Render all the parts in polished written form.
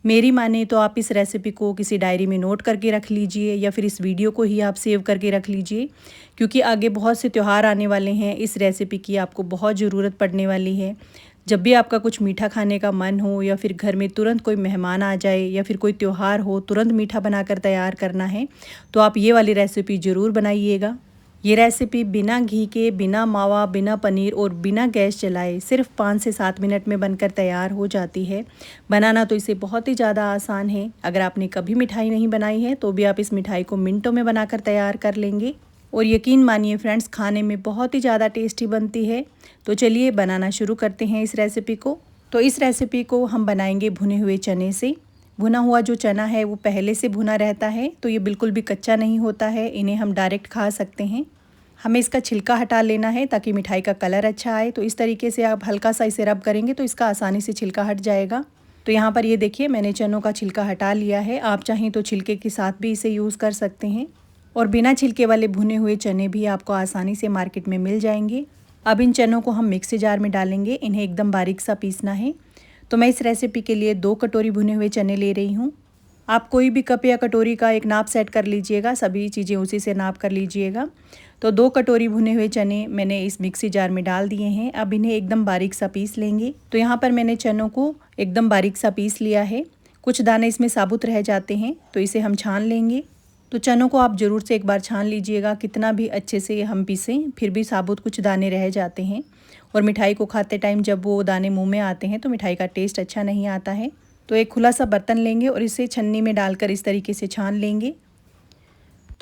मेरी माने तो आप इस रेसिपी को किसी डायरी में नोट करके रख लीजिए या फिर इस वीडियो को ही आप सेव करके रख लीजिए, क्योंकि आगे बहुत से त्यौहार आने वाले हैं। इस रेसिपी की आपको बहुत ज़रूरत पड़ने वाली है। जब भी आपका कुछ मीठा खाने का मन हो या फिर घर में तुरंत कोई मेहमान आ जाए या फिर कोई त्यौहार हो, तुरंत मीठा बनाकर तैयार करना है, तो आप ये वाली रेसिपी ज़रूर बनाइएगा। ये रेसिपी बिना घी के, बिना मावा, बिना पनीर और बिना गैस जलाए सिर्फ 5 से 7 मिनट में बनकर तैयार हो जाती है। बनाना तो इसे बहुत ही ज़्यादा आसान है। अगर आपने कभी मिठाई नहीं बनाई है तो भी आप इस मिठाई को मिनटों में बनाकर तैयार कर लेंगे और यकीन मानिए फ्रेंड्स, खाने में बहुत ही ज़्यादा टेस्टी बनती है। तो चलिए बनाना शुरू करते हैं इस रेसिपी को। तो इस रेसिपी को हम बनाएंगे भुने हुए चने से। भुना हुआ जो चना है वो पहले से भुना रहता है, तो ये बिल्कुल भी कच्चा नहीं होता है। इन्हें हम डायरेक्ट खा सकते हैं। हमें इसका छिलका हटा लेना है ताकि मिठाई का कलर अच्छा आए। तो इस तरीके से आप हल्का सा इसे रब करेंगे तो इसका आसानी से छिलका हट जाएगा। तो यहाँ पर ये देखिए, मैंने चनों का छिलका हटा लिया है। आप चाहें तो छिलके के साथ भी इसे यूज़ कर सकते हैं और बिना छिलके वाले भुने हुए चने भी आपको आसानी से मार्केट में मिल जाएंगे। अब इन चनों को हम मिक्सी जार में डालेंगे। इन्हें एकदम बारीक सा पीसना है। तो मैं इस रेसिपी के लिए 2 कटोरी भुने हुए चने ले रही हूँ। आप कोई भी कप या कटोरी का एक नाप सेट कर लीजिएगा, सभी चीज़ें उसी से नाप कर लीजिएगा। तो 2 कटोरी भुने हुए चने मैंने इस मिक्सी जार में डाल दिए हैं। अब इन्हें एकदम बारीक सा पीस लेंगे। तो यहाँ पर मैंने चनों को एकदम बारीक सा पीस लिया है। कुछ दाने इसमें साबुत रह जाते हैं, तो इसे हम छान लेंगे। तो चनों को आप ज़रूर से एक बार छान लीजिएगा। कितना भी अच्छे से हम पीसें फिर भी साबुत कुछ दाने रह जाते हैं और मिठाई को खाते टाइम जब वो दाने मुंह में आते हैं तो मिठाई का टेस्ट अच्छा नहीं आता है। तो एक खुला सा बर्तन लेंगे और इसे छन्नी में डालकर इस तरीके से छान लेंगे।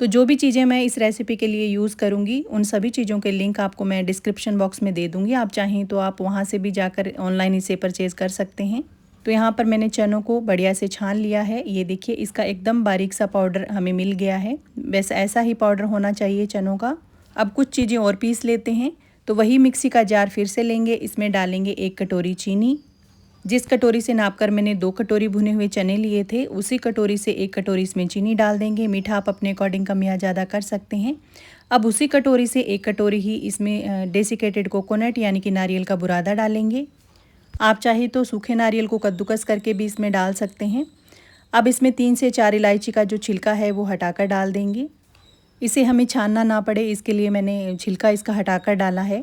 तो जो भी चीज़ें मैं इस रेसिपी के लिए यूज़ करूँगी उन सभी चीज़ों के लिंक आपको मैं डिस्क्रिप्शन बॉक्स में दे दूँगी। आप चाहें तो आप वहाँ से भी जाकर ऑनलाइन इसे परचेज़ कर सकते हैं। तो यहाँ पर मैंने चनों को बढ़िया से छान लिया है। ये देखिए, इसका एकदम बारीक सा पाउडर हमें मिल गया है। वैसे ऐसा ही पाउडर होना चाहिए चनों का। अब कुछ चीज़ें और पीस लेते हैं। तो वही मिक्सी का जार फिर से लेंगे। इसमें डालेंगे 1 कटोरी चीनी। जिस कटोरी से नापकर मैंने 2 कटोरी भुने हुए चने लिए थे, उसी कटोरी से 1 कटोरी इसमें चीनी डाल देंगे। मीठा आप अपने अकॉर्डिंग कम या ज़्यादा कर सकते हैं। अब उसी कटोरी से 1 कटोरी ही इसमें डेसिकेटेड कोकोनट यानी कि नारियल का बुरादा डालेंगे। आप चाहे तो सूखे नारियल को कद्दूकस करके भी इसमें डाल सकते हैं। अब इसमें 3 से 4 इलायची का जो छिलका है वो हटाकर डाल देंगे। इसे हमें छानना ना पड़े, इसके लिए मैंने छिलका इसका हटाकर डाला है।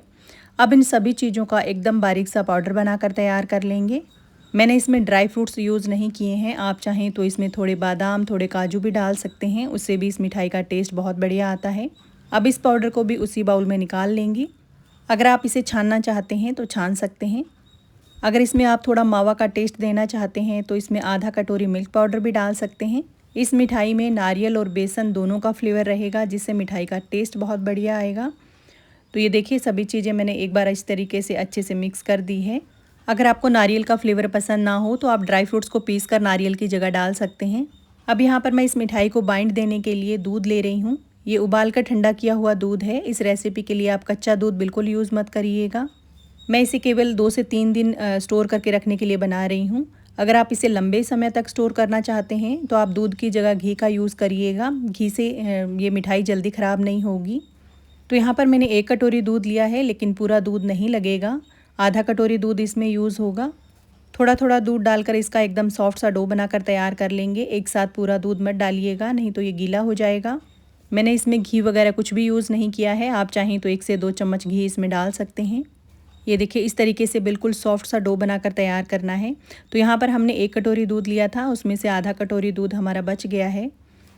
अब इन सभी चीज़ों का एकदम बारीक सा पाउडर बनाकर तैयार कर लेंगे। मैंने इसमें ड्राई फ्रूट्स यूज़ नहीं किए हैं। आप चाहें तो इसमें थोड़े बादाम, थोड़े काजू भी डाल सकते हैं। उससे भी इस मिठाई का टेस्ट बहुत बढ़िया आता है। अब इस पाउडर को भी उसी बाउल में निकाल लेंगे। अगर आप इसे छानना चाहते हैं तो छान सकते हैं। अगर इसमें आप थोड़ा मावा का टेस्ट देना चाहते हैं तो इसमें आधा कटोरी मिल्क पाउडर भी डाल सकते हैं। इस मिठाई में नारियल और बेसन दोनों का फ्लेवर रहेगा, जिससे मिठाई का टेस्ट बहुत बढ़िया आएगा। तो ये देखिए, सभी चीज़ें मैंने एक बार इस तरीके से अच्छे से मिक्स कर दी है। अगर आपको नारियल का फ्लेवर पसंद ना हो तो आप ड्राई फ्रूट्स को पीस कर नारियल की जगह डाल सकते हैं। अब यहाँ पर मैं इस मिठाई को बाइंड देने के लिए दूध ले रही हूँ। ये उबाल कर ठंडा किया हुआ दूध है। इस रेसिपी के लिए आप कच्चा दूध बिल्कुल यूज़ मत करिएगा। मैं इसे केवल 2 से 3 दिन स्टोर करके रखने के लिए बना रही हूँ। अगर आप इसे लंबे समय तक स्टोर करना चाहते हैं तो आप दूध की जगह घी का यूज़ करिएगा। घी से ये मिठाई जल्दी ख़राब नहीं होगी। तो यहाँ पर मैंने 1 कटोरी दूध लिया है, लेकिन पूरा दूध नहीं लगेगा। आधा कटोरी दूध इसमें यूज़ होगा। थोड़ा थोड़ा दूध डालकर इसका एकदम सॉफ्ट सा डो बनाकर तैयार कर लेंगे। एक साथ पूरा दूध मत डालिएगा, नहीं तो ये गीला हो जाएगा। मैंने इसमें घी वगैरह कुछ भी यूज़ नहीं किया है। आप चाहें तो 1 से 2 चम्मच घी इसमें डाल सकते हैं। ये देखिए, इस तरीके से बिल्कुल सॉफ्ट सा डो बनाकर तैयार करना है। तो यहाँ पर हमने 1 कटोरी दूध लिया था, उसमें से आधा कटोरी दूध हमारा बच गया है।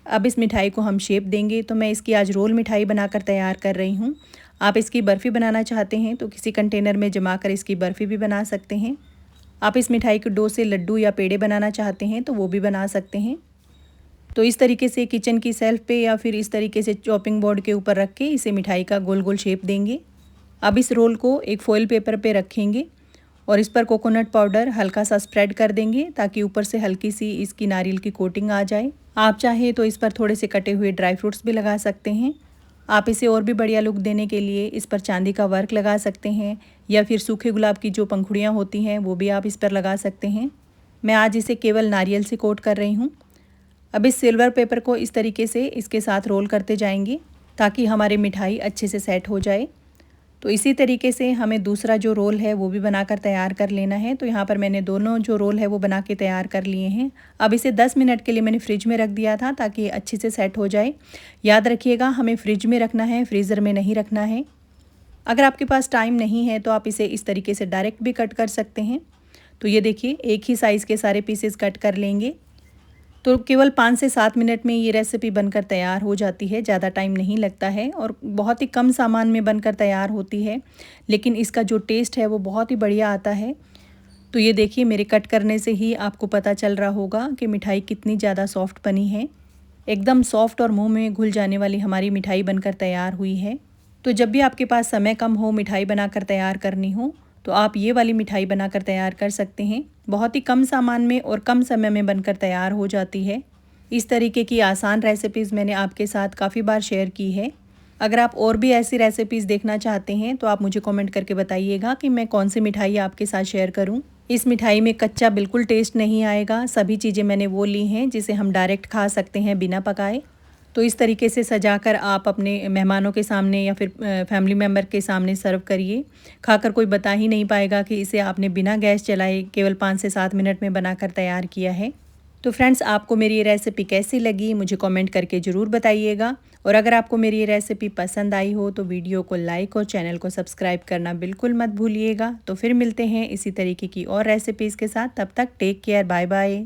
अब इस मिठाई को हम शेप देंगे। तो मैं इसकी आज रोल मिठाई बनाकर तैयार कर रही हूँ। आप इसकी बर्फ़ी बनाना चाहते हैं तो किसी कंटेनर में जमा कर इसकी बर्फ़ी भी बना सकते हैं। आप इस मिठाई के डो से लड्डू या पेड़े बनाना चाहते हैं तो वो भी बना सकते हैं। तो इस तरीके से किचन की सेल्फ पे या फिर इस तरीके से चॉपिंग बोर्ड के ऊपर रख के इसे मिठाई का गोल गोल शेप देंगे। अब इस रोल को एक फॉइल पेपर पे रखेंगे और इस पर कोकोनट पाउडर हल्का सा स्प्रेड कर देंगे ताकि ऊपर से हल्की सी इसकी नारियल की कोटिंग आ जाए। आप चाहे तो इस पर थोड़े से कटे हुए ड्राई फ्रूट्स भी लगा सकते हैं। आप इसे और भी बढ़िया लुक देने के लिए इस पर चांदी का वर्क लगा सकते हैं या फिर सूखे गुलाब की जो पंखुड़ियाँ होती हैं वो भी आप इस पर लगा सकते हैं। मैं आज इसे केवल नारियल से कोट कर रही हूँ। अब इस सिल्वर पेपर को इस तरीके से इसके साथ रोल करते जाएंगे ताकि हमारी मिठाई अच्छे से सेट हो जाए। तो इसी तरीके से हमें दूसरा जो रोल है वो भी बनाकर तैयार कर लेना है। तो यहाँ पर मैंने दोनों जो रोल है वो बना के तैयार कर लिए हैं। अब इसे 10 मिनट के लिए मैंने फ्रिज में रख दिया था ताकि अच्छे से सेट हो जाए। याद रखिएगा हमें फ्रिज में रखना है, फ्रीज़र में नहीं रखना है। अगर आपके पास टाइम नहीं है तो आप इसे इस तरीके से डायरेक्ट भी कट कर सकते हैं। तो ये देखिए एक ही साइज़ के सारे पीसेस कट कर लेंगे। तो केवल 5 से 7 मिनट में ये रेसिपी बनकर तैयार हो जाती है, ज़्यादा टाइम नहीं लगता है और बहुत ही कम सामान में बनकर तैयार होती है, लेकिन इसका जो टेस्ट है वो बहुत ही बढ़िया आता है। तो ये देखिए मेरे कट करने से ही आपको पता चल रहा होगा कि मिठाई कितनी ज़्यादा सॉफ्ट बनी है। एकदम सॉफ्ट और मुंह में घुल जाने वाली हमारी मिठाई बनकर तैयार हुई है। तो जब भी आपके पास समय कम हो मिठाई बनाकर तैयार करनी हो तो आप ये वाली मिठाई बनाकर तैयार कर सकते हैं। बहुत ही कम सामान में और कम समय में बनकर तैयार हो जाती है। इस तरीके की आसान रेसिपीज़ मैंने आपके साथ काफ़ी बार शेयर की है। अगर आप और भी ऐसी रेसिपीज़ देखना चाहते हैं तो आप मुझे कमेंट करके बताइएगा कि मैं कौन सी मिठाई आपके साथ शेयर करूं। इस मिठाई में कच्चा बिल्कुल टेस्ट नहीं आएगा। सभी चीज़ें मैंने वो ली हैं जिसे हम डायरेक्ट खा सकते हैं बिना पकाए। तो इस तरीके से सजाकर आप अपने मेहमानों के सामने या फिर फैमिली मेम्बर के सामने सर्व करिए। खाकर कोई बता ही नहीं पाएगा कि इसे आपने बिना गैस चलाए केवल 5 से 7 मिनट में बनाकर तैयार किया है। तो फ्रेंड्स आपको मेरी ये रेसिपी कैसी लगी मुझे कमेंट करके ज़रूर बताइएगा। और अगर आपको मेरी ये रेसिपी पसंद आई हो तो वीडियो को लाइक और चैनल को सब्सक्राइब करना बिल्कुल मत भूलिएगा। तो फिर मिलते हैं इसी तरीके की और रेसिपीज़ के साथ। तब तक टेक केयर, बाय बाय।